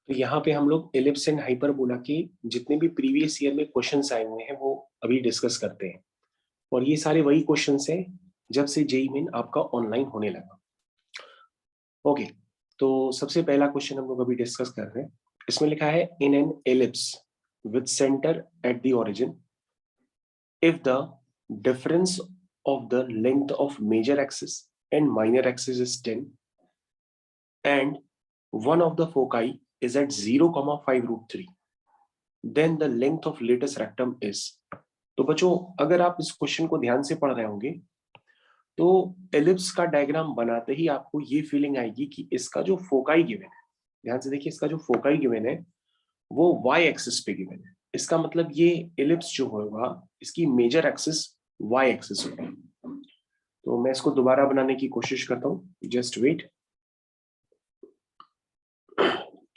तो यहाँ पे हम लोग एलिप्स एंड हाइपरबोला के जितने भी प्रीवियस ईयर में क्वेश्चंस आए हुए हैं वो अभी डिस्कस करते हैं। और ये सारे वही क्वेश्चंस हैं जब से जेईई मेन आपका ऑनलाइन होने लगा। ओके, तो सबसे पहला क्वेश्चन हम लोग अभी डिस्कस कर रहे हैं। इसमें लिखा है in an ellipse with centre at the origin if the difference of the length of major axis and minor axis is 10 and one of the foci is at 0,5 root 3 then the length of lattice rectum is। तो बच्चों अगर आप इस question को ध्यान से पढ़ रहे होंगे तो एलिप्स का डायग्राम बनाते ही आपको ये फीलिंग आएगी कि इसका जो फोकाई गिवन है, ध्यान से देखिए, इसका जो फोकाई गिवन है वो y एक्सिस पे गिवन है। इसका मतलब ये एलिप्स जो होगा इसकी मेजर एक्सिस y एक्सिस होगी। तो मैं इसको दोबारा बनाने की कोशिश करता हूँ, जस्ट वेट।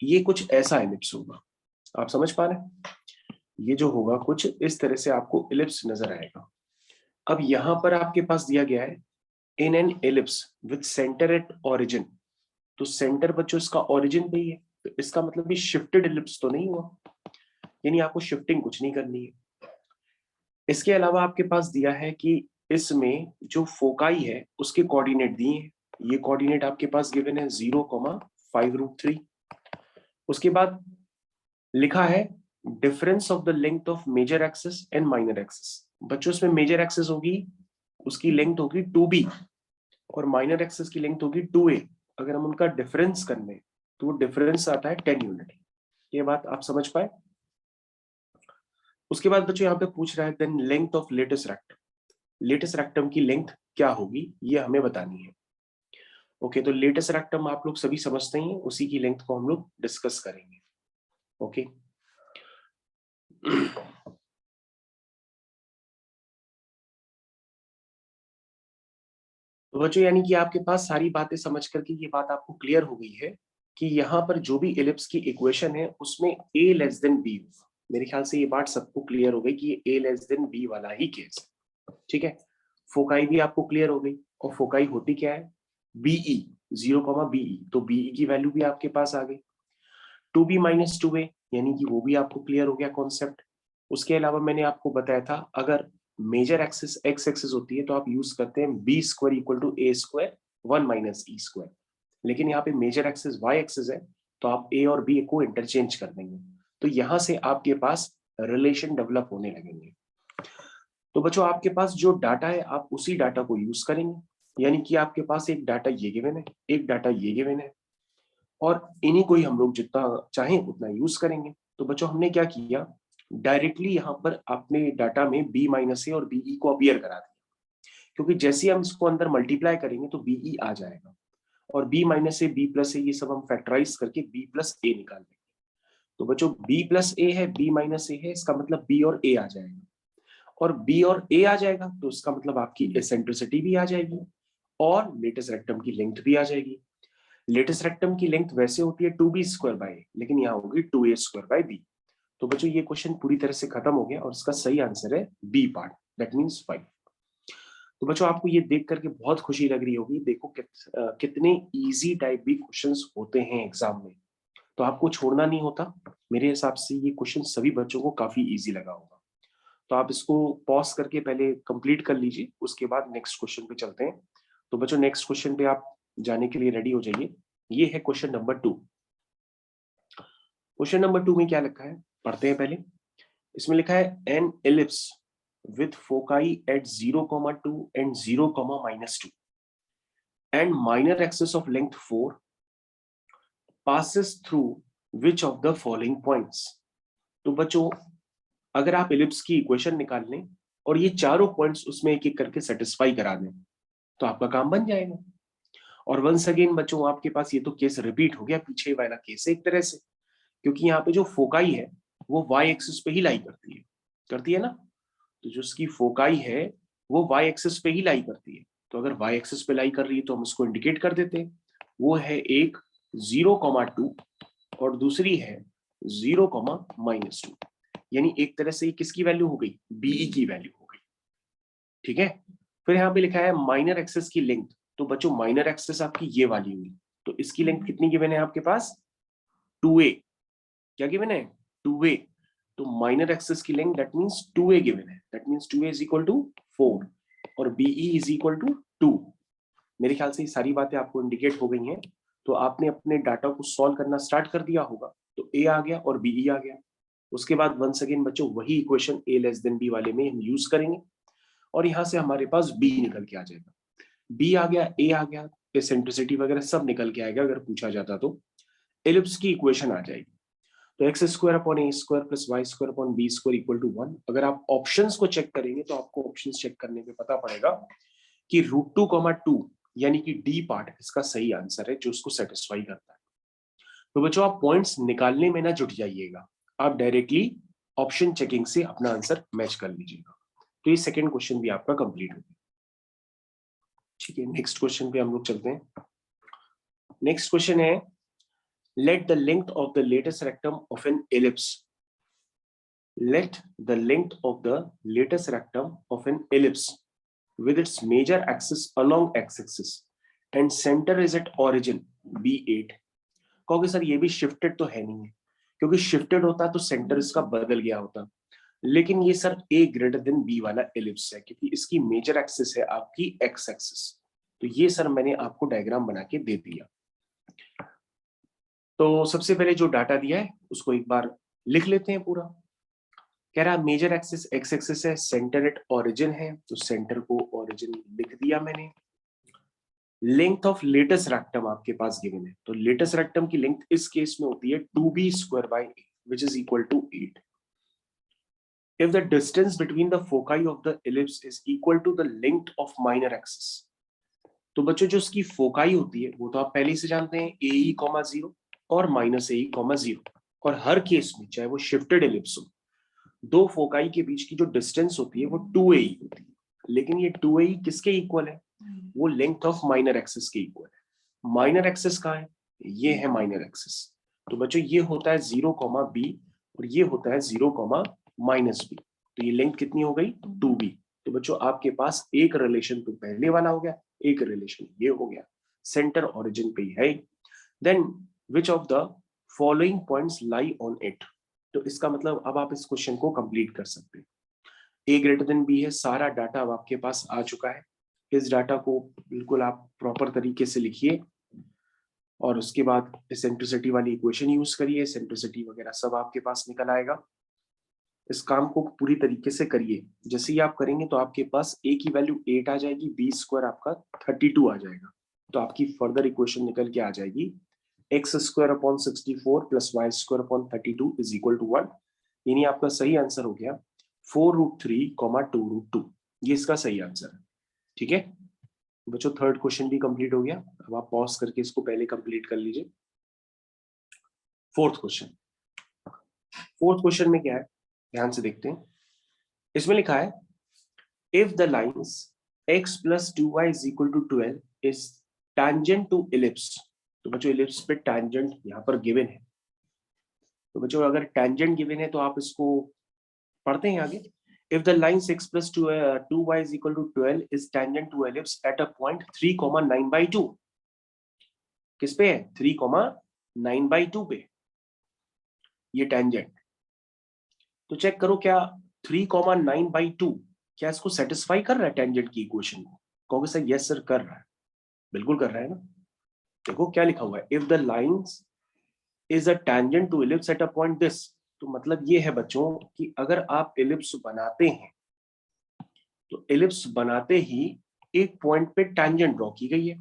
ये कुछ ऐसा एलिप्स होगा, आप समझ पा रहे हैं? ये जो होगा कुछ इस तरह से आपको एलिप्स नजर आएगा। अब यहां पर आपके पास दिया गया है in an ellipse with centre at origin. तो सेंटर बच्चों इसका ओरिजिन पे ही है, तो इसका मतलब ये शिफ्टेड एलिप्स तो नहीं हुआ, यानी आपको शिफ्टिंग कुछ नहीं करनी है। इसके अलावा आपके पास दिया है कि इसमें जो फोकाई है उसके कोऑर्डिनेट दिए हैं। ये कोऑर्डिनेट आपके पास गिवन है 0,5 रूट 3। उसके बाद लिखा है difference of the length of major axis and minor axis. बच्चों इसमें मेजर एक्सिस होगी, उसकी लेंथ होगी 2b और माइनर एक्सिस की लेंथ होगी 2a। अगर हम उनका डिफरेंस करने तो वो डिफरेंस आता है 10 यूनिट। ये बात आप समझ पाए? उसके बाद बच्चों यहाँ पे पूछ रहा है then length of latus rectum. Latus rectum की लेंथ क्या होगी ये हमें बतानी है। ओके, तो लेटिस रेक्टम आप लोग सभी समझते हैं, उसी की लेंथ को हम लोग डिस्कस करेंगे। ओके तो बच्चों यानी कि आपके पास सारी बातें समझ करके ये बात आपको क्लियर हो गई है कि यहाँ पर जो भी एलिप्स की इक्वेशन है उसमें a लेस देन b होगा। मेरे ख्याल से ये बात सबको क्लियर हो गई कि ये a लेस देन b वाला ही केस है। ठीक है, फोकाई भी आपको क्लियर हो गई, और फोकाई होती क्या है? बीई 0,BE, तो बीई की वैल्यू भी आपके पास आ गई। 2b माइनस 2a यानी कि वो भी आपको क्लियर हो गया कॉन्सेप्ट। उसके अलावा मैंने आपको बताया था अगर मेजर एक्सिस एक्स एक्सिस होती है तो आप यूज करते हैं B square equal to A square 1 minus E square, लेकिन यहाँ पे मेजर एक्सिस वाई एक्सिस है तो आप ए और बी को इंटरचेंज कर देंगे, तो यहां से आपके पास रिलेशन डेवलप होने लगेंगे। तो बच्चों आपके पास जो डाटा है आप उसी डाटा को यूज करेंगे, यानी कि आपके पास एक डाटा ये गिवन है, एक डाटा ये गिवन है, और इन्हीं को ही हम लोग जितना चाहें उतना यूज करेंगे। तो बच्चों हमने क्या किया, डायरेक्टली यहाँ पर अपने डाटा में b माइनस ए और बीई को अपीयर करा दिया, क्योंकि जैसे हम इसको अंदर मल्टीप्लाई करेंगे तो बीई आ जाएगा, और b minus A B plus A ये सब हम फैक्टराइज करके b प्लस ए निकाल देंगे। तो बच्चों b प्लस ए है, b माइनस ए है, इसका मतलब b और a आ जाएगा, और b और a आ जाएगा तो इसका मतलब आपकी एसेंट्रिसिटी भी आ जाएगी और लेटिस रेक्टम की लेंथ भी आ जाएगी। लेटिस रेक्टम की लेंथ वैसे होती है 2b स्क्वायर बाय ए, लेकिन यहाँ होगी 2a स्क्वायर बाय बी। तो बच्चों ये क्वेश्चन पूरी तरह से खत्म हो गया और इसका सही आंसर है बी पार्ट, दैट मींस 5। तो बच्चों आपको ये देख करके बहुत खुशी लग रही होगी, देखो कितने इजी टाइप भी क्वेश्चंस होते हैं एग्जाम में, तो आपको छोड़ना नहीं होता। मेरे हिसाब से ये क्वेश्चन सभी बच्चों को काफी इजी लगा होगा, तो आप इसको पॉज करके पहले कंप्लीट कर लीजिए, उसके बाद नेक्स्ट क्वेश्चन पे चलते हैं। तो बच्चों नेक्स्ट क्वेश्चन पे आप जाने के लिए रेडी हो जाइए। ये है क्वेश्चन नंबर 2। क्वेश्चन नंबर 2 में क्या लिखा है पढ़ते हैं पहले। इसमें लिखा है an ellipse with foci at 0,2 and 0,-2 and minor axis of length 4 passes through which of the following points। तो बच्चों अगर आप एलिप्स की इक्वेशन निकाल लें और ये चारों पॉइंट्स उसमें एक एक करके सेटिस्फाई करा दें तो आपका काम बन जाएगा। और वंस अगेन बच्चों आपके पास ये तो केस रिपीट हो गया, पीछे वाला केस एक तरह से, क्योंकि यहाँ पे जो फोकाई है वो वाई एक्सिस पे ही लाई करती है ना। तो जो उसकी फोकाई है वो वाई एक्सिस पे ही लाई करती है, तो अगर वाई एक्सिस पे लाई कर रही है तो हम उसको इंडिकेट कर देते हैं। वो है एक 0,2 और दूसरी है 0,-2, यानी एक तरह से किसकी वैल्यू हो गई, बीई की वैल्यू हो गई। ठीक है, फिर यहाँ पे लिखा है माइनर एक्सिस की लेंथ। तो बच्चों माइनर एक्सिस आपकी ये वाली हुई, तो इसकी लेंथ कितनी गिवन है आपके पास, 2a। क्या गिवन है? 2a। तो माइनर एक्सिस की length that means 2a given है, that means 2a is equal to 4 और BE इज इक्वल टू 2। मेरे ख्याल से ये सारी बातें आपको इंडिकेट हो गई हैं, तो आपने अपने डाटा को सॉल्व करना स्टार्ट कर दिया होगा। तो a आ गया और BE आ गया। उसके बाद वंस अगेन बच्चों वही equation a less than b वाले में हम यूज करेंगे और यहां से हमारे पास b निकल के आ जाएगा। b आ गया, a आ गया, एसेंट्रिसिटी वगैरह सब निकल के आएगा अगर पूछा जाता तो। एलिप्स की इक्वेशन आ जाएगी, तो X square upon A square plus Y square upon B square equal to 1। अगर आप ऑप्शंस को चेक करेंगे तो आपको ऑप्शंस चेक करने पे पता पड़ेगा कि √2, यानी कि डी पार्ट इसका सही आंसर है जो उसको सेटिस्फाई करता है। तो बच्चों आप पॉइंट्स निकालने में ना जुट जाइएगा, आप डायरेक्टली ऑप्शन चेकिंग से अपना आंसर मैच कर लीजिएगा। तो ये सेकेंड क्वेश्चन भी आपका कंप्लीट हो गया। ठीक है, नेक्स्ट क्वेश्चन पे हम लोग चलते हैं। नेक्स्ट क्वेश्चन है, let the length of the latest rectum of an ellipse let the length of the latest rectum of an ellipse with its major axis along x-axis and center is at origin be 8। कहोगे sir ये भी shifted तो है नहीं है, क्योंकि shifted होता तो सेंटर इसका बदल गया होता, लेकिन ये sir a greater than b वाला एलिप्स है क्योंकि इसकी मेजर एक्सिस है आपकी x एक्सिस। तो ये सर मैंने आपको डायग्राम बना के दे दिया। तो सबसे पहले जो डाटा दिया है उसको एक बार लिख लेते हैं पूरा। कह रहा है मेजर एक्सिस एक्स एक्सिस है, सेंटर एट ओरिजिन है, तो सेंटर को ओरिजिन लिख दिया मैंने। लेंथ ऑफ लेटेस्ट रेक्टम आपके पास गिवन है, तो लेटेस्ट रेक्टम की लेंथ इस केस में होती है 2b square by 8 which is equal to 8। If the distance between the foci of the ellipse is equal to the length of minor axis, तो बच्चों जो उसकी फोकाई होती है वो तो आप पहले से जानते हैं AE, 0 और -AE, 0। और हर केस में चाहे वो शिफ्टेड एलिप्स हो, दो फोकाई के बीच की जो डिस्टेंस होती है वो 2AE होती है, लेकिन ये 2AE किसके इक्वल है? वो लेंथ ऑफ माइनर एक्सिस के इक्वल है। माइनर एक्सिस कहाँ है? ये है माइनर एक्सिस। तो बच्चों ये होता है 0, b और ये होता है 0, -b। तो ये लेंथ कितनी हो गई? 2b। तो बच्चों आपके पास एक रिलेशन तो पहले वाला हो गया, एक रिलेशन ये हो गया, सेंटर ओरिजिन पे ही है। Then which of the following points lie on it, तो इसका मतलब अब आप इस क्वेश्चन को कंप्लीट कर सकते हैं। a ग्रेटर देन b है, सारा डाटा अब आपके पास आ चुका है। इस डाटा को बिल्कुल आप प्रॉपर तरीके से लिखिए और उसके बाद एसेंट्रिसिटी वाली इक्वेशन यूज करिए, एसेंट्रिसिटी वगैरह सब आपके पास निकल आएगा। इस काम को पूरी तरीके से करिए, जैसे ही आप करेंगे तो आपके पास a की वैल्यू 8 आ जाएगी, b स्क्वायर आपका 32 आ जाएगा। तो आपकी फर्दर इक्वेशन निकल के आ जाएगी x square upon 64 plus Y square upon 32 is equal to 1। यानी आपका सही आंसर हो गया 4√3, 2√2। ये इसका सही आंसर है। ठीक है बच्चों, थर्ड क्वेश्चन भी कंप्लीट हो गया। अब आप पॉज करके इसको पहले कंप्लीट कर लीजिए। फोर्थ क्वेश्चन, फोर्थ क्वेश्चन में क्या है ध्यान से देखते हैं। इसमें लिखा है if the lines x plus 2y is equal to 12 is tangent to ellipse, तो बच्चों इलिप्स पे टैंजेंट यहाँ पर गिवन है। तो बच्चों अगर टैंजेंट गिवन है तो आप इसको पढ़ते हैं आगे। If the line 6 plus 2y is equal to 12 is tangent to ellipse at a point 3, 9/2, किस पे है? 3, 9/2 पे ये टेंजेंट। तो चेक करो क्या 3, 9/2 क्या इसको सेटिस्फाई कर रहा है टेंजेंट की इक्वेशन को? कहोगे सर यस सर कर रहा है, बिल्कुल कर रहा है ना। देखो क्या लिखा हुआ है, if the lines is a tangent to ellipse at a point this, तो मतलब ये है बच्चों कि अगर आप इलिप्स बनाते हैं तो इलिप्स बनाते ही एक पॉइंट पे टैंजेंट ड्रॉ की गई है,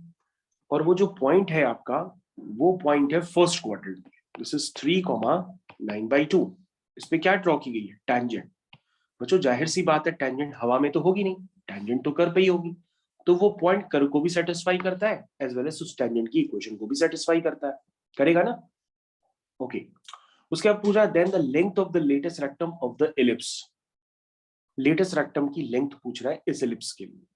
और वो जो पॉइंट है आपका वो पॉइंट है फर्स्ट क्वाड्रेंट। This is 3, 9/2। इस पे क्या ड्रॉ की गई है? टैंजेंट। बच्चों जाहिर सी बात है टैंजेंट हवा में तो होगी नहीं, टैंजेंट तो कर्व पे ही होगी, तो वो पॉइंट कर्व को भी सेटिस्फाई करता है एज वेल एज उस टैंजेंट की इक्वेशन को भी सेटिस्फाई करता है, करेगा ना। ओके उसके बाद पूछा then the length of the latus rectum of the ellipse. Latus rectum की लेंथ पूछ रहा है इस इलिप्स के लिए।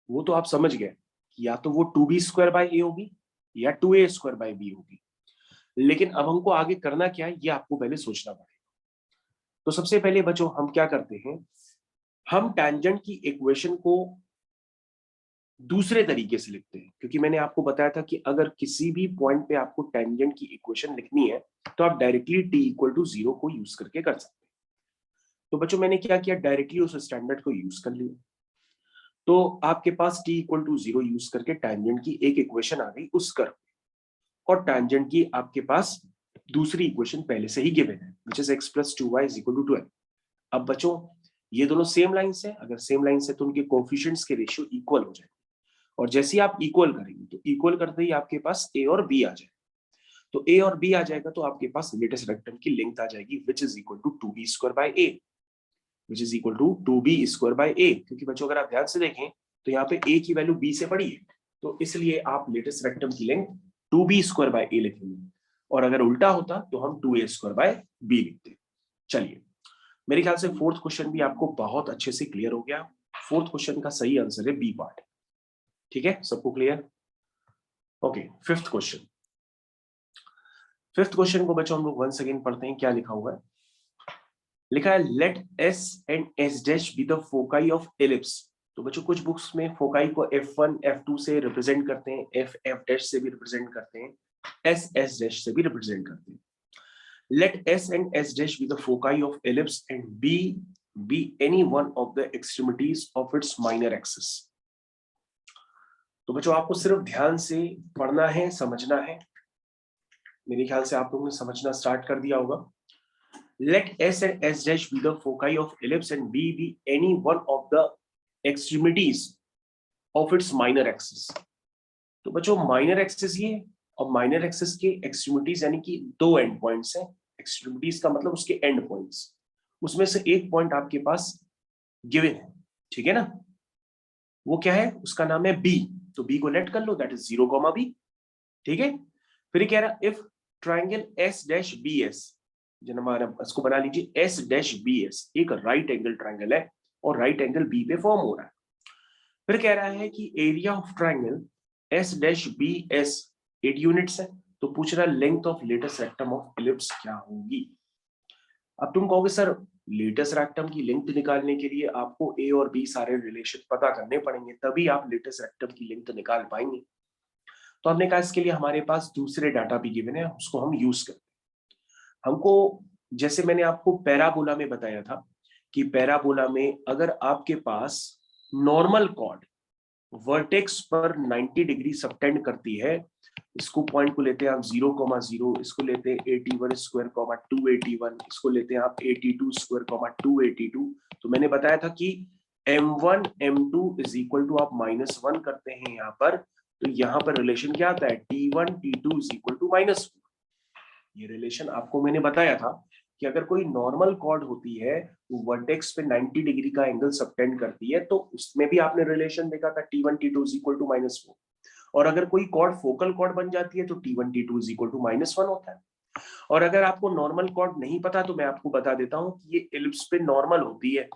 वो तो आप समझ गए, या तो वो 2b स्क्वायर बाय a होगी या 2a स्क्वायर बाय b होगी, लेकिन अब हमको आगे करना क्या है ये आपको पहले सोचना पड़ेगा। तो सबसे पहले बच्चों हम क्या करते हैं, हम टैंजेंट की इक्वेशन को दूसरे तरीके से लिखते हैं, क्योंकि मैंने आपको बताया था कि अगर किसी भी पॉइंट पे आपको टेंजेंट की इक्वेशन लिखनी है तो आप डायरेक्टली t इक्वल टू 0 को यूज करके कर सकते हैं। तो बच्चों मैंने क्या किया, डायरेक्टली उस स्टैंडर्ड को यूज कर लिया। तो आपके पास t इक्वल टू 0 यूज करके टेंजेंट की एक इक्वेशन आ गई उस कर्व, और टेंजेंट की आपके पास दूसरी इक्वेशन पहले से ही गिवन है, which is x plus 2y is equal to 12। अब बच्चों ये दोनों सेम लाइंस है, अगर सेम लाइंस है तो उनके कोएफिशिएंट्स के रेशियो इक्वल हो जाए, और जैसे ही आप इक्वल करेंगे तो इक्वल करते ही आपके पास a और b आ जाए। तो a और b आ जाएगा तो आपके पास लेटेस्ट रेक्टम की लेंथ आ जाएगी, which is equal to 2b square by a, which is equal to 2b square by a। क्योंकि बच्चों अगर आप ध्यान से देखें तो यहाँ पे a की वैल्यू b से बड़ी है, तो इसलिए आप लेटेस्ट रेक्टम की length 2b square by a लिखेंगे, और अगर उल्टा होता तो हम 2a स्क्वायर बाय b लिखते। चलिए, मेरे ख्याल से फोर्थ क्वेश्चन भी आपको बहुत अच्छे से क्लियर हो गया। फोर्थ क्वेश्चन का सही आंसर है बी पार्ट। ठीक है, सबको clear? Okay, fifth question. Fifth question को बच्चों हम लोग वंस अगेन पढ़ते हैं। क्या लिखा हुआ है? लिखा है let s and s dash be the foci of ellipse. तो बच्चों कुछ बुक्स में फोकाई को f1 f2 से रिप्रेजेंट करते हैं, f डैश से भी रिप्रेजेंट करते हैं, s डैश से भी रिप्रेजेंट करते हैं। Let S and S dash be the foci of ellipse and B be any one of the extremities of its minor axis. तो बच्चों आपको सिर्फ ध्यान से पढ़ना है, समझना है। मेरे ख्याल से आप लोगों ने समझना स्टार्ट कर दिया होगा। Let S and S dash be the foci of ellipse and B be any one of the extremities of its minor axis. तो बच्चों माइनर एक्सिस ये, और माइनर एक्सिस के एक्सट्रीमिटीज यानी कि दो एंड पॉइंट्स हैं। एक्सट्रीमिटीज का मतलब उसके एंड पॉइंट्स, उसमें से एक पॉइंट आपके पास गिवन है, ठीक है ना? वो क्या है? उसका नाम है बी। तो बी को लेट कर लो, दैट इज 0, बी। ठीक है, फिर क्या रहा? If triangle S dash B S, जन हमारा इसको बना लीजिए एस डैश बी एस एक राइट एंगल ट्राइंगल है और राइट एंगल बी पे फॉर्म हो रहा है। फिर कह रहा है कि area of triangle S dash B S 8 units है। तो पूछ रहा है length of latus rectum of ellipse क्या होगी। अब तुम कहोगे सर लेटेस्ट रेक्टम की लेंथ निकालने के लिए आपको ए और बी सारे रिलेशन पता करने पड़ेंगे, तभी आप लेटेस्ट रेक्टम की लेंथ निकाल पाएंगे। तो हमने कहा इसके लिए हमारे पास दूसरे डाटा भी गिवन है, उसको हम यूज करते हैं। हमको, जैसे मैंने आपको पैराबोला में बताया था कि पैराबोला में अगर आपके पास नॉर्मल कॉर्ड वर्टेक्स पर 90 डिग्री सबटेंड करती है, इसको पॉइंट को लेते हैं आप 0,0, इसको लेते हैं 81 स्क्वायर 281, इसको लेते हैं आप 82 स्क्वायर 282। तो मैंने बताया था कि m1 m2 is equal to आप -1 करते हैं यहाँ पर, तो यहाँ पर रिलेशन क्या आता है? t1 t2 is equal to -4। ये रिलेशन आपको मैंने बताया था कि अगर कोई नॉर्मल कॉर्ड होती है वो वर्टेक्स पे 90 डिग्री का एंगल सबटेंड करती है, तो उसमें भी आपने रिलेशन देखा था t1 t2 is equal to -4। और अगर कोई कॉर्ड फोकल कॉर्ड बन जाती है तो t1 t2 is equal to -1 होता है। और अगर आपको नॉर्मल कॉर्ड नहीं पता तो मैं आपको बता देता हूं कि ये एलिप्स पे नॉर्मल होती है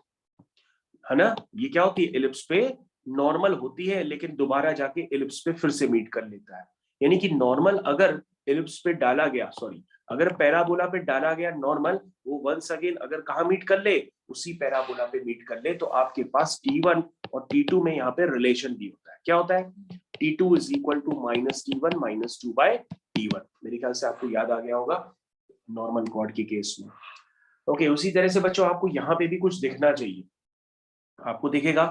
ना? ये क्या होती है? एलिप्स पे नॉर्मल होती है, लेकिन दोबारा जाके एलिप्स पे फिर से मीट कर लेता है। यानी कि नॉर्मल अगर एलिप्स पे डाला गया, सॉरी, अगर पैराबोला पे डाला गया नॉर्मल, वो वंस अगेन अगर कहां मीट कर ले? उसी पैराबोला पे मीट कर ले, तो आपके पास t1 और t2 में यहाँ पे रिलेशन भी होता है। क्या होता है? t2 is equal to -t1 -2 bye t1। मेरे ख्याल से आपको याद आ गया होगा नॉर्मल कॉर्ड के केस में। ओके, उसी तरह से बच्चों आपको यहाँ पे भी कुछ दिखना चाहिए। आपको दिखेगा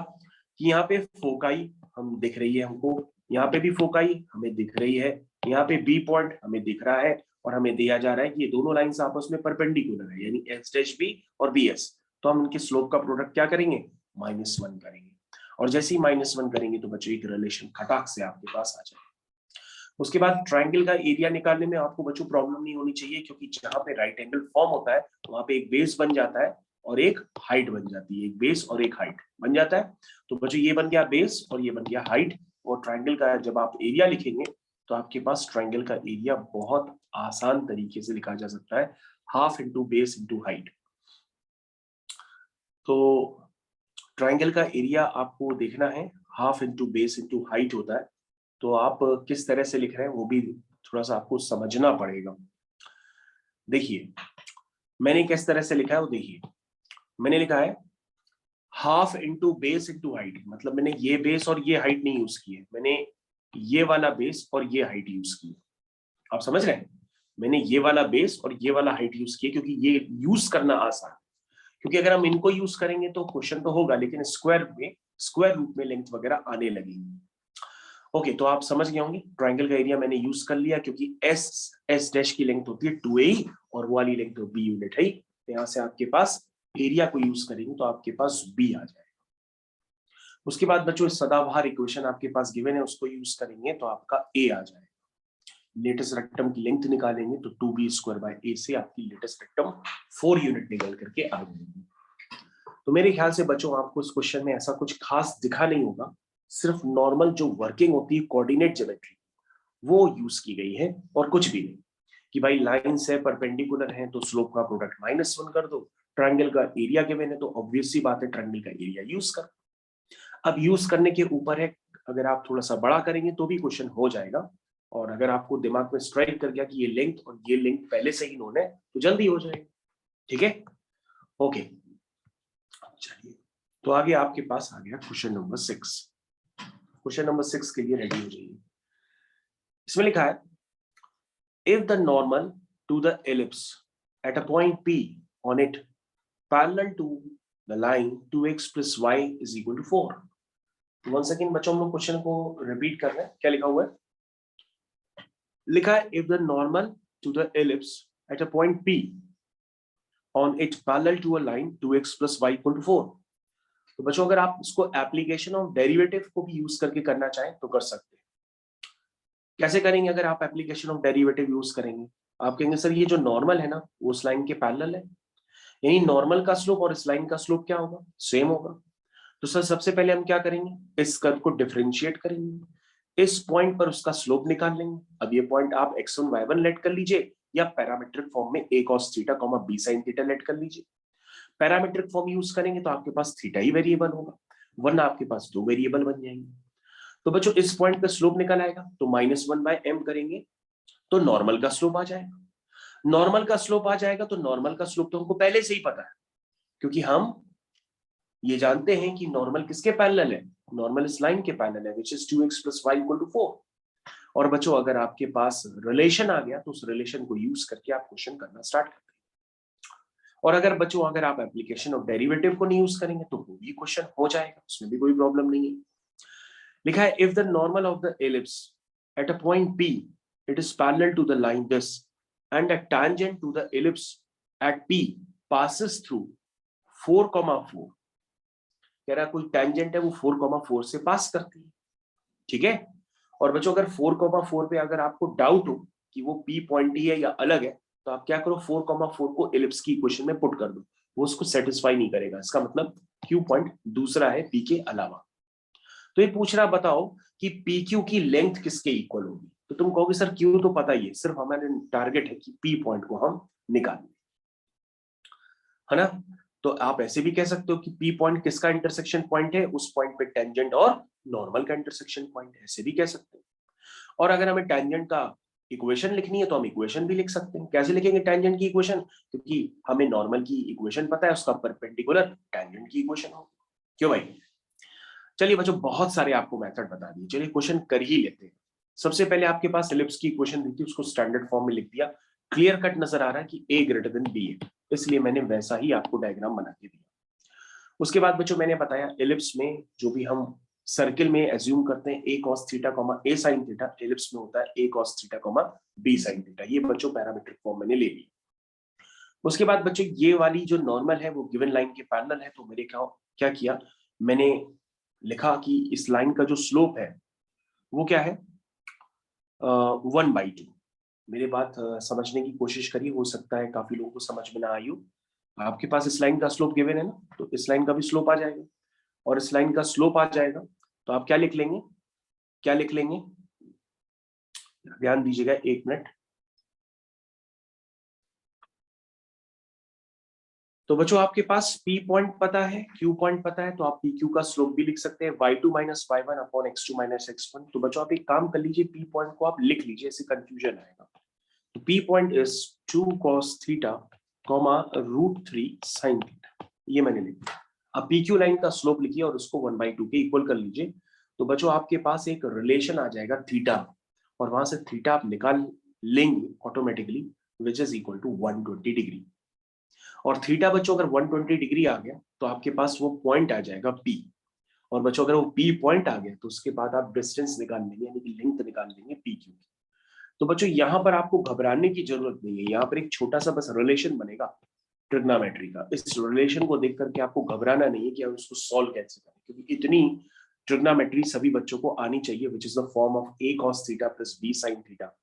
कि यहाँ पे फोकाई हम दिख रही है, हमको यहाँ पे भी फोकाई हमें दिख रही है, यहाँ पे बी पॉइंट हमें दिख रहा है, और हमें दिया जा रहा है कि ये दोनों लाइंस आपस में परपेंडिकुलर है, यानी एस डैश बी और बी एस। तो हम उनके स्लोप का प्रोडक्ट क्या करेंगे? -1 करेंगे, और जैसे ही -1 करेंगे तो बच्चों एक रिलेशन खटाक से आपके पास आ जाएगा। उसके बाद ट्राइंगल का एरिया निकालने में आपको बच्चों प्रॉब्लम नहीं होनी चाहिए, क्योंकि जहां पे राइट एंगल फॉर्म होता है वहां पे एक बेस बन जाता है और एक हाइट बन जाती है, एक बेस और एक हाइट बन जाता है। तो बच्चों ये बन गया बेस और ये बन गया हाइट, और ट्राइंगल का जब आप एरिया लिखेंगे तो आपके पास ट्राइंगल का एरिया बहुत आसान तरीके से लिखा जा सकता है, half into base into height. तो ट्राइंगल का एरिया आपको देखना है, half into base into height होता है। तो आप किस तरह से लिख रहे हैं वो भी थोड़ा सा आपको समझना पड़ेगा। देखिए मैंने किस तरह से लिखा है वो देखिए, मैंने लिखा है half into base into height, मतलब मैंने ये बेस और ये हाइट नहीं यूज की है, मैंने ये वाला बेस और ये हाइट यूज की है। आप समझ रहे हैं, मैंने ये वाला बेस और ये वाला हाइट यूज किया क्योंकि ये यूज करना आसान है। क्योंकि अगर हम इनको यूज करेंगे तो क्वेश्चन तो होगा, लेकिन स्क्वायर रूट में लेंथ वगैरह आने लगेगी। ओके, तो आप समझ गए होंगे ट्रायंगल का एरिया मैंने यूज कर लिया क्योंकि एस डैश की लेंथ होती है 2a और वो वाली लेंथ बी यूनिट है। तो यहाँ से आपके पास एरिया को यूज करेंगे तो आपके पास बी आ जाएगा। उसके बाद बच्चों सदाबहार इक्वेशन आपके पास गिवन है, उसको यूज करेंगे तो आपका ए आ जाएगा। लेटेस्ट रेक्टम की लेंथ निकालेंगे तो 2b² से आपकी लेटेस्ट रेक्टम 4 यूनिट निकल करके आ जाएगी। तो मेरे ख्याल से बच्चों आपको इस क्वेश्चन में ऐसा कुछ खास दिखा नहीं होगा, सिर्फ नॉर्मल जो वर्किंग होती है कोऑर्डिनेट ज्योमेट्री वो यूज की गई है और कुछ भी नहीं। कि भाई लाइंस है परपेंडिकुलर है तो स्लोप का प्रोडक्ट -1 कर दो, ट्रायंगल का एरिया गिवन है तो ऑब्वियस सी बात है ट्रायंगल का एरिया यूज कर। अब यूज करने के ऊपर है, अगर आप थोड़ा सा बड़ा करेंगे तो भी क्वेश्चन हो जाएगा, और अगर आपको दिमाग में स्ट्राइक कर गया कि ये लेंथ और ये लेंथ पहले से ही नोन है तो जल्दी हो जाएगा। ठीक है, ओके चलिए, तो आगे आपके पास आ गया क्वेश्चन नंबर 6। क्वेश्चन नंबर 6 के लिए रेडी हो जाइए। इसमें लिखा है if the normal to the ellipse at a point P on it parallel to the line 2x plus y is equal to 4। One second बच्चों, हम लोग क्वेश्चन को रिपीट कर रहे हैं। क्या लिखा हुआ है? लिखा है if the normal to the ellipse at a point P on it parallel to a line 2x plus y equal to 4। तो बच्चों अगर आप इसको एप्लीकेशन ऑफ डेरिवेटिव को भी यूज करके करना चाहें तो कर सकते हैं। कैसे करेंगे? अगर आप एप्लीकेशन ऑफ डेरिवेटिव यूज करेंगे, आप कहेंगे सर ये जो नॉर्मल है ना वो उस लाइन के पैरेलल है, यानी नॉर्मल का स्लोप और इस लाइन का स्लोप क्या होगा? सेम होगा। तो सर सबसे पहले हम क्या करेंगे, इस कर्व को डिफरेंशिएट करेंगे, इस पॉइंट पर उसका स्लोप निकाल लेंगे। अब ये पॉइंट आप x1 y1 लेट कर लीजिए या पैरामीट्रिक फॉर्म में a cos theta b sin theta late कर लीजिए। पैरामीट्रिक फॉर्म यूज करेंगे तो आपके पास थीटा ही वेरिएबल होगा, वरना आपके पास दो वेरिएबल बन जाएंगे। तो बच्चों इस पॉइंट पे स्लोप निकल आएगा तो -1/m करेंगे तो नॉर्मल का स्लोप आ जाएगा। नॉर्मल का स्लोप आ जाएगा तो नॉर्मल का स्लोप तो हमको पहले से ही पता है, क्योंकि हम ये जानते हैं कि नॉर्मल किसके पैरेलल है, नॉर्मल इस लाइन के पैरेलल है which is 2x plus y equal to 4। और बच्चों अगर आपके पास रिलेशन आ गया तो उस रिलेशन को यूज करके आप क्वेश्चन करना स्टार्ट करते हैं। और अगर बच्चों अगर आप एप्लीकेशन ऑफ डेरिवेटिव को नहीं यूज करेंगे तो वो भी क्वेश्चन हो जाएगा, उसमें भी कोई प्रॉब्लम नहीं है। लिखा है if the normal of the ellipse at a point P it is parallel to the line this and a tangent to the ellipse at P passes through 4,4। कह रहा कोई टेंजेंट है वो 4,4 से पास करती है। ठीक है, और बच्चों अगर 4,4 पे अगर आपको डाउट हो कि वो P पॉइंट ही है या अलग है तो आप क्या करो, 4,4 को एलिप्स की इक्वेशन में पुट कर दो, वो उसको सेटिस्फाई नहीं करेगा। इसका मतलब Q पॉइंट दूसरा है P के अलावा। तो ये पूछ रहा बताओ कि PQ की लेंथ किसके इक्वल होगी, तो तुम कहोगे सर Q तो पता ही है, सिर्फ हमारे टारगेट है कि P पॉइंट को हम निकालें, है ना। तो आप ऐसे भी कह सकते हो कि P पॉइंट किसका इंटरसेक्शन पॉइंट है, उस पॉइंट पे टेंजेंट और नॉर्मल का इंटरसेक्शन पॉइंट है, ऐसे भी कह सकते हैं। और अगर हमें टेंजेंट का इक्वेशन लिखनी है तो हम इक्वेशन भी लिख सकते हैं। कैसे लिखेंगे टेंजेंट की इक्वेशन? क्योंकि हमें नॉर्मल की इक्वेशन पता है, उसका परपेंडिकुलर टेंजेंट की इक्वेशन हो। क्यों भाई? चलिए बच्चों बहुत सारे आपको मेथड बता दिए, चलिए क्वेश्चन कर ही लेते हैं। सबसे पहले आपके पास एलिप्स की इक्वेशन दी थी, उसको स्टैंडर्ड फॉर्म में लिख दिया। क्लियर कट नजर आ रहा है कि a ग्रेटर देन b है, इसलिए मैंने वैसा ही आपको डायग्राम बना के दिया। उसके बाद बच्चों मैंने बताया एलिप्स में जो भी हम सर्किल में एज्यूम करते हैं a cos theta a sin theta, ellipse में होता है a cos theta b sin theta. ये बच्चों पैरामीट्रिक फॉर्म मैंने ले ली। उसके बाद बच्चों ये वाली जो नॉर्मल है वो गिवन लाइन के पैरेलल है, तो मैंने क्या किया, मैंने लिखा कि इस लाइन का जो स्लोप है वो क्या है, 1/2। मेरी बात समझने की कोशिश करिए, हो सकता है काफी लोगों को समझ में ना आई हो। आपके पास इस लाइन का स्लोप गिवन है ना, तो इस लाइन का भी स्लोप आ जाएगा, और इस लाइन का स्लोप आ जाएगा तो आप क्या लिख लेंगे, क्या लिख लेंगे, ध्यान दीजिएगा 1 मिनट। तो बच्चों आपके पास P पॉइंट पता है, Q पॉइंट पता है, तो आप PQ का स्लोप भी लिख सकते हैं y2 minus y1 upon x2 minus x1। तो बच्चों आप एक काम कर लीजिए, P पॉइंट को आप लिख लीजिए, ऐसे कंफ्यूजन आएगा। तो P point is 2 cos theta, √3 sin theta, ये मैंने लिख दिया। अब PQ लाइन का स्लोप लिखिए और उसको 1/2 के इक्वल कर लीजिए। तो बच्चों आपके पास एक रिलेशन आ जाएगा थीटा, और वहां से थीटा आप निकाल लेंगे automatically, which is equal to 120 degree. और थीटा बच्चों अगर 120 डिग्री आ गया तो आपके पास वो पॉइंट आ जाएगा P। और बच्चों अगर वो P पॉइंट आ गया तो उसके बाद आप डिस्टेंस निकाल लेंगे, यानी कि लेंथ निकाल लेंगे PQ की। तो बच्चों यहाँ पर आपको घबराने की जरूरत नहीं है, यहाँ पर एक छोटा सा बस रिलेशन बनेगा ट्रिग्नोमेट्री का। इस रिलेशन को देख करके आपको घबराना नहीं है कि हम उसको सॉल्व कैसे करें, क्योंकि इतनी ट्रिग्नोमेट्री सभी बच्चों को आनी चाहिए, which is the form of a cos theta plus b sin theta.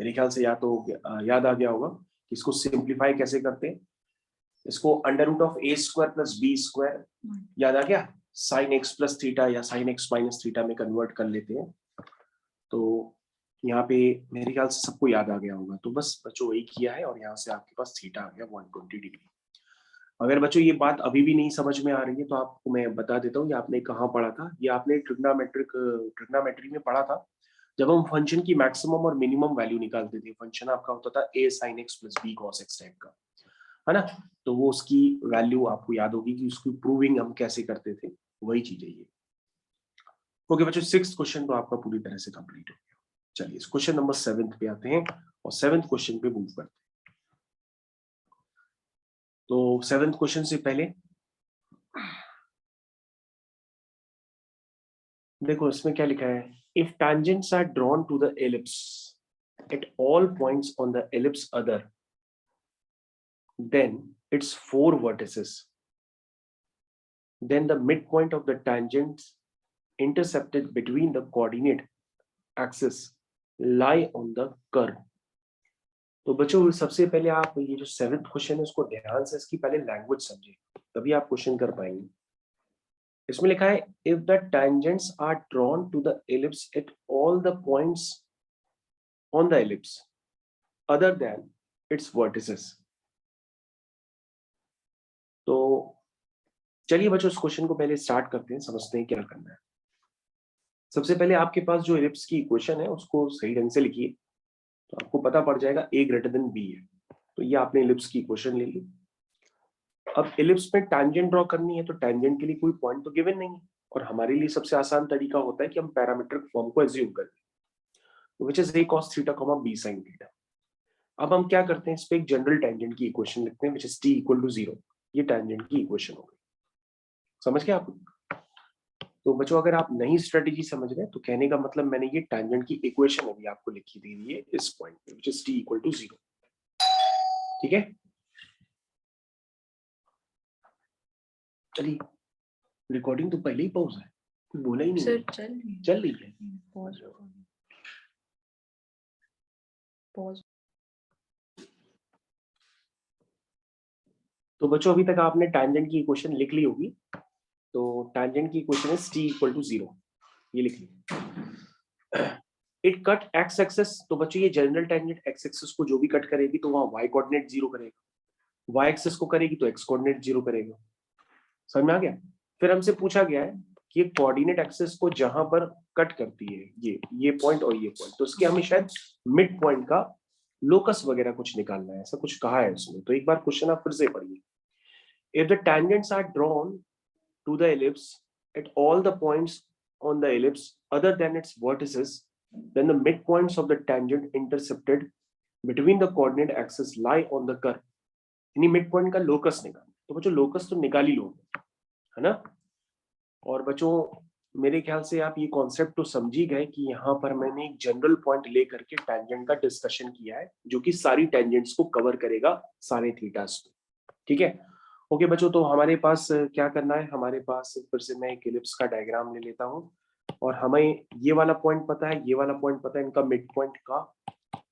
मेरे ख्याल से या तो याद आ गया होगा कि इसको सिंप्लीफाई कैसे करते हैं। इसको under root of a square plus b square, याद आ गया, sin x प्लस थीटा या sin x माइनस थीटा में कन्वर्ट कर लेते हैं। तो यहाँ पे मेरे ख्याल से सबको याद आ गया होगा। तो बस बच्चों वही किया है और यहाँ से आपके पास थीटा आ गया 120 डिग्री। अगर बच्चों ये बात अभी भी नहीं समझ में आ रही है तो आपको मैं बता देता हूँ, ये आपने कहाँ पढ़ा था। ये आपने ट्रिग्नोमेट्री में पढ़ा था, जब हम फंक्शन की मैक्सिमम और मिनिमम वैल्यू निकालते थे। फंक्शन आपका होता था a sin x plus b cos x type का, है ना। तो वो उसकी वैल्यू आपको याद होगी कि उसकी प्रूविंग हम कैसे करते थे, वही चीज है ये। ओके बच्चों, 6th क्वेश्चन तो आपका पूरी तरह से कंप्लीट हो गया। चलिए इस क्वेश्चन नंबर 7 पे आते हैं और 7th क्वेश्चन पे मूव करते हैं। तो 7th क्वेश्चन से पहले देखो इसमें क्या लिखा है, if tangents are drawn to the ellipse at all points on the ellipse other then its 4 vertices, then the midpoint of the tangents intercepted between the coordinate axis lie on the curve। तो बच्चों सबसे पहले आप ये जो 7th question है उसको ध्यान से इसकी पहले लैंग्वेज समझिए, तभी आप क्वेश्चन कर पाएंगे। इसमें लिखा है if the tangents are drawn to the ellipse at all the points on the ellipse other than its vertices। तो चलिए बच्चों इस क्वेश्चन को पहले स्टार्ट करते हैं, समझते हैं क्या करना है। सबसे पहले आपके पास जो एलिप्स की इक्वेशन है उसको सही ढंग से लिखिए, तो आपको पता पड़ जाएगा a ग्रेटर देन b है। तो ये आपने एलिप्स की इक्वेशन ले ली। अब एलिप्स में टैंजेंट ड्रॉ करनी है, तो टैंजेंट के लिए कोई पॉइंट तो गिवन नहीं है, और हमारे लिए सबसे आसान तरीका होता है कि हम पैरामीट्रिक फॉर्म को एज्यूम करें, which is a cos theta, b sin theta. अब हम क्या करते हैं, इस पे एक जनरल टैंजेंट की इक्वेशन लिखते हैं, which is t equal to 0। ये टैंजेंट की इक्वेशन हो गई, समझ गए आप। तो बच्चों अगर आप नई स्ट्रेटेजी समझ रहे हैं तो कहने का मतलब मैंने ये टैंजेंट की इक्वेशन अभी आपको लिखी दे दी है इस पॉइंट पे, which is t equal to 0। ठीक है, चलिए रिकॉर्डिंग तो पहले ही पॉज है, कुछ बोला ही नहीं सर है। चल रही है पॉज। तो बच्चों अभी तक आपने टैंजेंट की इक्वेशन लिख ली होगी। तो टैंजेंट की equation is t equal to 0, ये लिख ली। इट कट x एक्सिस, तो बच्चों ये जनरल टैंजेंट x एक्सिस को जो भी कट करेगी तो वहां y कोऑर्डिनेट 0 करेगा, y एक्सिस को करेगी तो x कोऑर्डिनेट 0 करेगा। समझ में आ गया। फिर हमसे पूछा गया है कि कोऑर्डिनेट एक्सिस को जहां पर कट करती है ये पॉइंट और ये पॉइंट, तो उसके हमें शायद मिड पॉइंट का लोकस वगैरह कुछ निकालना है, ऐसा कुछ कहा है उसमें। तो एक बार क्वेश्चन आप फिर से पढ़िए। If the tangents are drawn to the ellipse at all the points on the ellipse other than its vertices, then the midpoints of the tangent intercepted between the coordinate axis lie on the curve। यानी mid point का locus निकाल। तो बच्चों locus तो निकाल ही लोगे, है ना। और बच्चों मेरे ख्याल से आप ये कॉन्सेप्ट तो समझ ही गए कि यहाँ पर मैंने एक जनरल पॉइंट लेकर के टैंजेंट का डिस्कशन किया है, जो कि सारी टैंजेंट्स को कवर करेगा, सारे थीटास को। ठीक है, ओके बच्चों, तो हमारे पास क्या करना है, हमारे पास फिर से मैं एक एलिप्स का डायग्राम ले लेता हूँ, और हमें ये वाला पॉइंट पता है, ये वाला पॉइंट पता है, इनका मिड पॉइंट का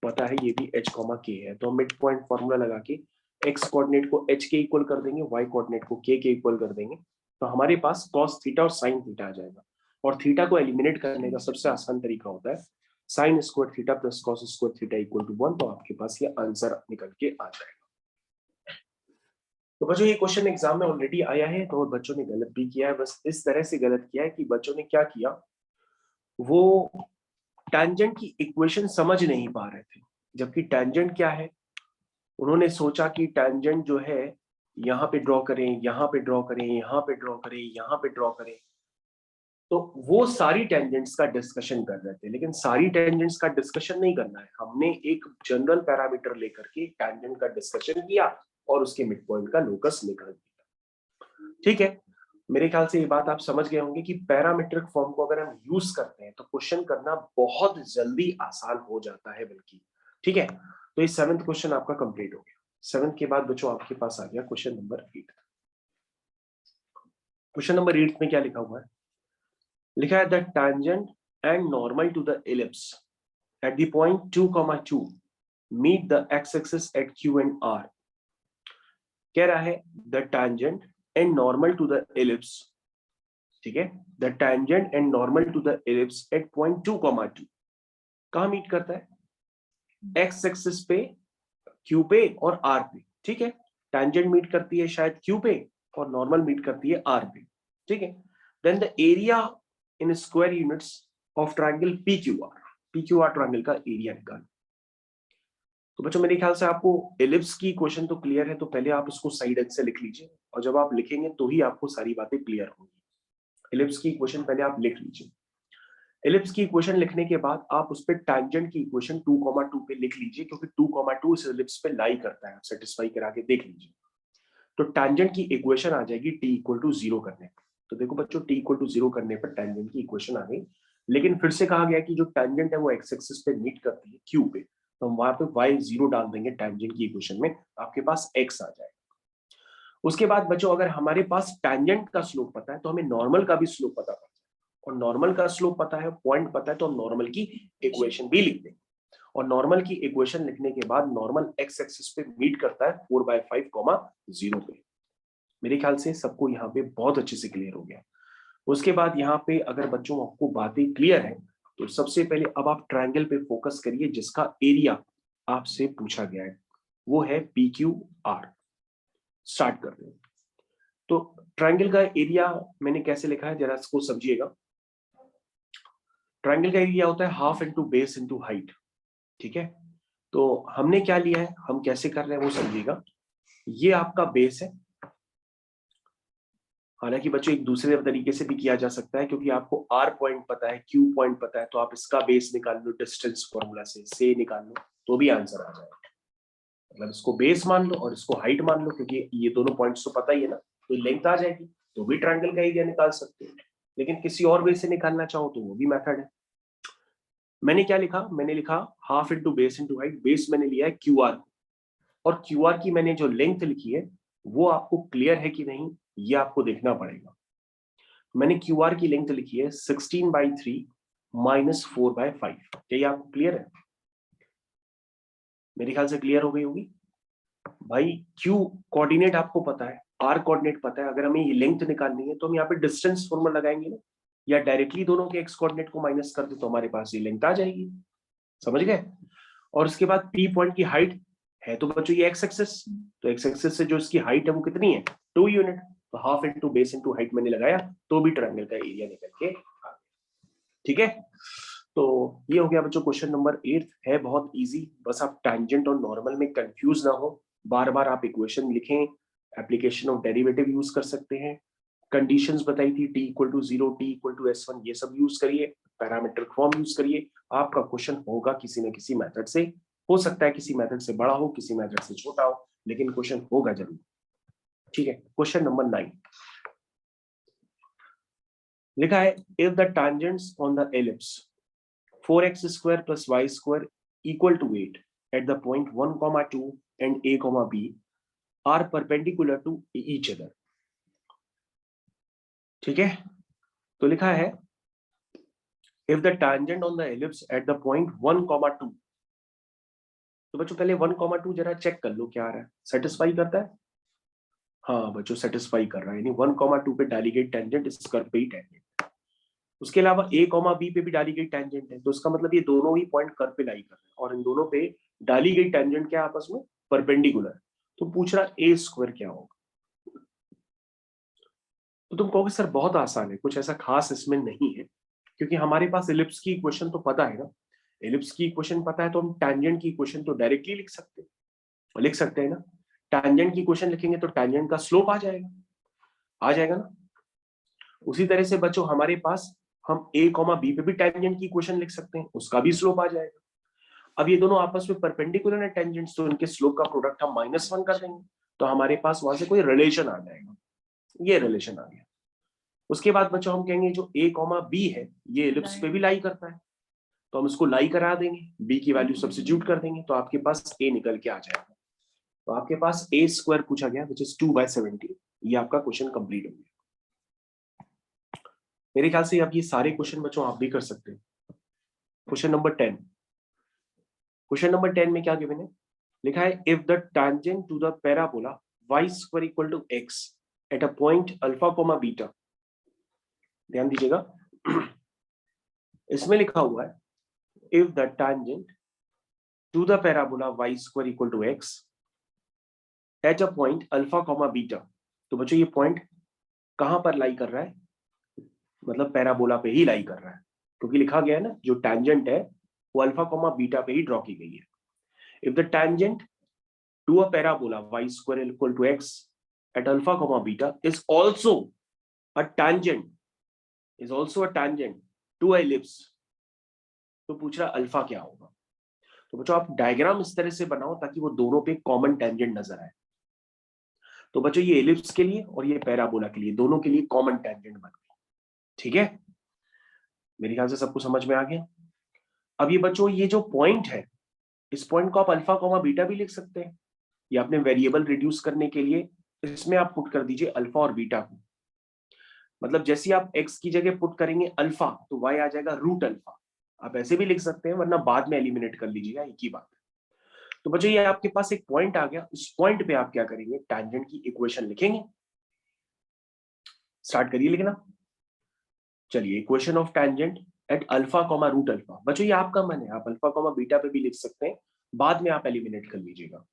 पता है, ये भी h, k है। तो मिड पॉइंट फॉर्मूला लगा के x कोऑर्डिनेट को h के इक्वल कर देंगे, y कोऑर्डिनेट को k के इक्वल कर देंगे, तो हमारे पास cos थीटा और sin थीटा आ जाएगा। और थीटा को एलिमिनेट करने का सबसे आसान तरीका होता है sin square theta plus cos square theta equal to 1, तो आपके पास ये आंसर निकल के आ जाएगा। तो बच्चों ये क्वेश्चन एग्जाम में ऑलरेडी आया है, तो बच्चों ने गलत भी किया है। बस इस तरह से गलत किया है कि बच्चों ने क्या किया, वो टैंजेंट की इक्वेशन समझ नहीं पा रहे थे, जबकि टैंजेंट क्या है, उन्होंने सोचा कि टैंजेंट जो है यहाँ पे ड्रॉ करें, यहाँ पे ड्रॉ करें, यहाँ पे ड्रॉ करें, यहाँ पे ड्रॉ करें, तो वो सारी टेंजेंट्स का डिस्कशन कर रहे थे, लेकिन सारी टेंजेंट्स का डिस्कशन नहीं करना है, हमने एक जनरल पैरामीटर लेकर के टेंजेंट का डिस्कशन किया और उसके मिड पॉइंट का लोकस निकाल दिया। ठीक है, मेरे ख्याल से ये बात आप समझ गए होंगे कि पैरामीट्रिक फॉर्म को अगर हम यूज करते हैं तो क्वेश्चन करना बहुत जल्दी आसान हो जाता है बल्कि। ठीक है, तो ये 7th क्वेश्चन आपका कंप्लीट हो गया। 7th के बाद बच्चों आपके पास आ गया क्वेश्चन नंबर 8। क्वेश्चन नंबर 8 में क्या लिखा हुआ है? लिखा है the tangent and normal to the ellipse at the point 2,2 meet the x-axis at Q and R। कह रहा है the tangent and normal to the ellipse, ठीक है, the tangent and normal to the ellipse at point 2,2 कहाँ meet करता है? x axis पे, Q पे और R पे। ठीक है, tangent मीट करती है शायद Q पे और नॉर्मल मीट करती है R पे। ठीक है, then the area in square units of triangle PQR, PQR triangle का एरिया निकाल। तो बच्चों मेरे ख्याल से आपको एलिप्स की क्वेश्चन तो क्लियर है, तो पहले आप इसको साइड एज से लिख लीजिए और जब आप लिखेंगे तो ही आपको सारी बातें क्लियर होंगी। एलिप्स की इक्वेशन पहले आप लिख लीजिए। एलिप्स की इक्वेशन लिखने के बाद आप उस पर टैंजेंट की इक्वेशन 2,2 पे लिख लीजिए, क्योंकि 2,2 इस एलिप्स पे लाई करता है, सेटिस्फाई करा के देख लीजिए। तो टैंजेंट की इक्वेशन आ जाएगी t इक्वल टू 0 करने पर। तो देखो बच्चों, t इक्वल टू 0 करने पर टैंजेंट की इक्वेशन आ गई, लेकिन फिर से कहा गया कि जो टैंजेंट है वो एक्स एक्सिस पे मीट करती है q पे, तो हम वहां पे y 0 डाल देंगे टैंजेंट की इक्वेशन में, आपके पास x आ जाएगा। उसके बाद बच्चों अगर हमारे पास टैंजेंट का स्लोप पता है तो हमें नॉर्मल का भी स्लोप पता है, और नॉर्मल का स्लोप पता है, पॉइंट पता है, तो हम नॉर्मल की इक्वेशन भी लिख देंगे। और नॉर्मल की इक्वेशन लिखने के बाद नॉर्मल एक्स एक्सिस पे मीट करता है 4/5, 0 पे। मेरे ख्याल से सबको यहाँ पे बहुत अच्छे से क्लियर हो गया। उसके बाद यहाँ पे अगर बच्चों आपको बातें क्लियर है तो सबसे पहले अब आप ट्रायंगल पे फोकस करिए जिसका एरिया आपसे पूछा गया है, वो है PQR। स्टार्ट कर रहे हैं। तो ट्रायंगल का एरिया मैंने कैसे लिखा है जरा इसको समझिएगा। ट्रायंगल का एरिया होता है half into base into height. ठीक है, तो हमने क्या लिया है, हम कैसे कर रहे हैं वो समझिएगा। ये आपका बेस है, हालांकि बच्चों एक दूसरे तरीके से भी किया जा सकता है, क्योंकि आपको R पॉइंट पता है, Q पॉइंट पता है, तो आप इसका बेस निकाल लो डिस्टेंस फॉर्मूला से निकाल लो तो भी आंसर आ जाएगा। मतलब इसको बेस मान लो और इसको हाइट मान लो, क्योंकि ये दोनों पॉइंट्स तो पता ही है ना, तो लेंथ आ जाएगी, तो भी ट्रायंगल का एरिया निकाल सकते हो। लेकिन किसी और वे से निकालना चाहो तो वो भी मेथड है। मैंने क्या लिखा, मैंने लिखा half into base into height. Base मैंने लिया है QR और QR की मैंने जो लेंथ लिखी है वो आपको क्लियर है कि नहीं ये आपको देखना पड़ेगा। मैंने QR की लेंथ लिखी है 16/3 माइनस 4/5। क्या ये आपको क्लियर है? मेरे ख्याल से क्लियर हो गई होगी भाई। Q कोऑर्डिनेट आपको पता है, R कोऑर्डिनेट पता है, अगर हमें ये लेंथ निकालनी है तो हम यहाँ पे डिस्टेंस फॉर्मूला लगाएंगे ना, या डायरेक्टली दोनों के x कोऑर्डिनेट को माइनस कर दे तो हमारे पास ये लेंथ आ जाएगी। समझ गए? और उसके बाद P पॉइंट की हाइट है तो बच्चों ये x एक्सिस, तो x एक्सिस से जो इसकी हाइट है वो कितनी है 2 यूनिट, तो half into base into height मैंने लगाया तो भी ट्रायंगल का एरिया निकल के आ गया। ठीक है, तो ये हो गया बच्चों क्वेश्चन नंबर 8। है बहुत इजी, बस आप टैंजेंट और नॉर्मल में कंफ्यूज ना हो, बार बार आप इक्वेशन लिखें, एप्लीकेशन ऑफ डेरिवेटिव यूज कर सकते हैं, कंडीशंस बताई थी t equal to 0, t equal to s1, ये सब यूज करिए, पैरामीट्रिक फॉर्म यूज करिए, आपका क्वेश्चन होगा किसी न किसी मेथड से। हो सकता है किसी मेथड से बड़ा हो, किसी मेथड से छोटा हो, लेकिन क्वेश्चन होगा जरूर। ठीक है, क्वेश्चन नंबर 9 लिखा है if the tangents on the ellipse 4x square plus y square equal to 8 at the point 1,2 and a, b are perpendicular to each other। ठीक है, तो लिखा है if the tangent on the ellipse at the point 1,2, तो बच्चों पहले 1,2 जरा check कर लो क्या आ रहा है, सेटिस्फाई करता है? हाँ बच्चों सेटिस्फाई कर रहा है, यानी 1,2 पे डाली गई टेंजेंट इस कर्व पे ही टेंजेंट। उसके अलावा a, b पे भी डाली गई टेंजेंट है, तो इसका मतलब ये दोनों ही पॉइंट कर्व पे लाई कर रहे हैं और इन दोनों पे डाली गई टेंजेंट क्या आपस में परपेंडिकुलर। तो पूछ रहा a स्क्वायर क्या होगा। तो तुम कहोगे सर बहुत आसान है, कुछ ऐसा खास इसमें नहीं है, क्योंकि हमारे पास एलिप्स की इक्वेशन तो पता है ना। एलिप्स की इक्वेशन पता है तो हम टैंजेंट की इक्वेशन तो डायरेक्टली लिख सकते हैं ना। टैंजेंट की इक्वेशन लिखेंगे तो टैंजेंट का स्लोप आ जाएगा ना। उसी तरह से बच्चों हमारे पास हम a, b पे भी टैंजेंट की इक्वेशन लिख सकते हैं, उसका भी स्लोप आ जाएगा। अब ये दोनों आपस में परपेंडिकुलर है टेंजेंट्स, तो इनके स्लोप का प्रोडक्ट हम -1 कर देंगे, तो हमारे पास वहां से कोई रिलेशन आ जाएगा, ये रिलेशन आ गया। उसके बाद बच्चों हम कहेंगे जो a, b है ये एलिप्स पे भी लाई करता है, तो हम इसको लाई करा देंगे, b की वैल्यू सब्स्टिट्यूट कर देंगे, तो आपके पास a निकल के आ जाएगा। तो आपके पास a² पूछा गया विच इज 2/17। ये आपका क्वेश्चन कंप्लीट हो गया। मेरे ख्याल से अब ये सारे क्वेश्चन बच्चों आप भी कर सकते हैं। क्वेश्चन नंबर 10, क्वेश्चन नंबर 10 में क्या गिवन है, लिखा है if the tangent to the parabola y² equal to x at a point alpha comma beta. ध्यान दीजिएगा, इसमें लिखा हुआ है if the tangent to the parabola y² equal to x at a point alpha comma beta. तो बच्चों ये point कहां पर लाई कर रहा है, मतलब पैराबोला पे ही लाई कर रहा है, क्योंकि लिखा गया है ना जो टैंजेंट है वो अल्फा कोमा बीटा पे ही ड्रॉ की गई है। If the tangent to a parabola y² equal to x at alpha comma beta is also a tangent to a ellipse। तो पूछ रहा अल्फा क्या होगा। तो बच्चों आप डायग्राम इस तरह से बनाओ ताकि वो दोनों पे कॉमन टेंजेंट नजर आए। तो बच्चों ये एलिप्स के लिए और ये पैराबोला के लिए, दोनों के लिए कॉमन टेंजेंट बन गई। ठीक है, मेरे ख्याल से सबको समझ में आ गया। अब ये बच्चों ये जो पॉइंट है, इस पॉइंट को आप अल्फा कोमा बीटा भी लिख सकते हैं, या अपने वेरिएबल रिड्यूस करने के लिए इसमें आप पुट कर दीजिए अल्फा और बीटा को। मतलब जैसे आप x की जगह पुट करेंगे अल्फा तो y आ जाएगा रूट अल्फा। आप ऐसे भी लिख सकते हैं, वरना बाद में एलिमिनेट कर लीजिएगा, एक ही बात है। तो बच्चों ये आपके पास एक पॉइंट आ गया, उस पॉइंट पे आप क्या करेंगे, टैंजेंट की इक्वेशन लिखेंगे। स्टार्ट करिए लिखना। चलिए, equation of tangent at alpha comma root alpha. बच्चों ये आपका मन है, आप अल्फा कॉमा बीटा पे भी लिख सकते हैं, बाद में आप एलिमिनेट कर लीजिएगा।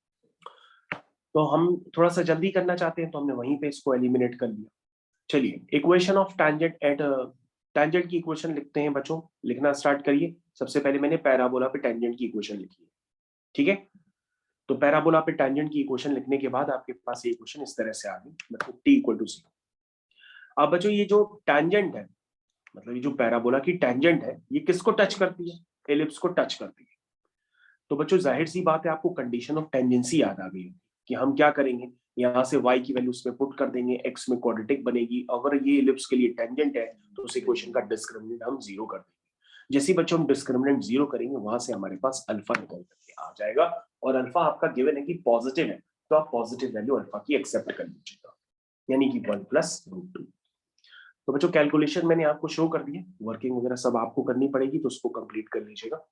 तो हम थोड़ा सा जल्दी करना चाहते हैं तो हमने वहीं पे इसको एलिमिनेट कर लिया। चलिए, equation of tangent at tangent की इक्वेशन लिखते हैं बच्चों, लिखना स्टार्ट करिए। सबसे पहले मैंने पैराबोला पे टैंजेंट की इक्वेशन लिखी है, ठीक है। तो पैराबोला पे टैंजेंट की इक्वेशन लिखने के बाद आपके पास ये इक्वेशन इस तरह से आ गई, मतलब t इक्वल टू 0। अब बच्चों ये जो टैंजेंट है, मतलब ये जो पैराबोला की टैंजेंट है, ये किसको टच करती है, एलिप्स को टच करती है। तो बच्चों जाहिर सी बात है आपको कंडीशन ऑफ टेंजेंसी याद आ गई कि हम क्या करेंगे, यहाँ से y की वैल्यू उसमें पुट कर देंगे, x में क्वाड्रेटिक बनेगी। अगर ये एलिप्स के लिए टेंजेंट है तो उस इक्वेशन का डिस्क्रिमिनेंट हम 0 कर देंगे। जैसे बच्चों हम डिस्क्रिमिनेंट 0 करेंगे, वहां से हमारे पास अल्फा निकल करके आ जाएगा, और अल्फा आपका गिवन है कि पॉजिटिव है, तो आप पॉजिटिव वैल्यू अल्फा की एक्सेप्ट कर लीजिएगा, यानी कि 1 + √2। तो बच्चों कैलकुलेशन मैंने आपको शो कर दिया, वर्किंग वगैरह सब आपको करनी पड़ेगी, तो उसको कंप्लीट कर लीजिएगा।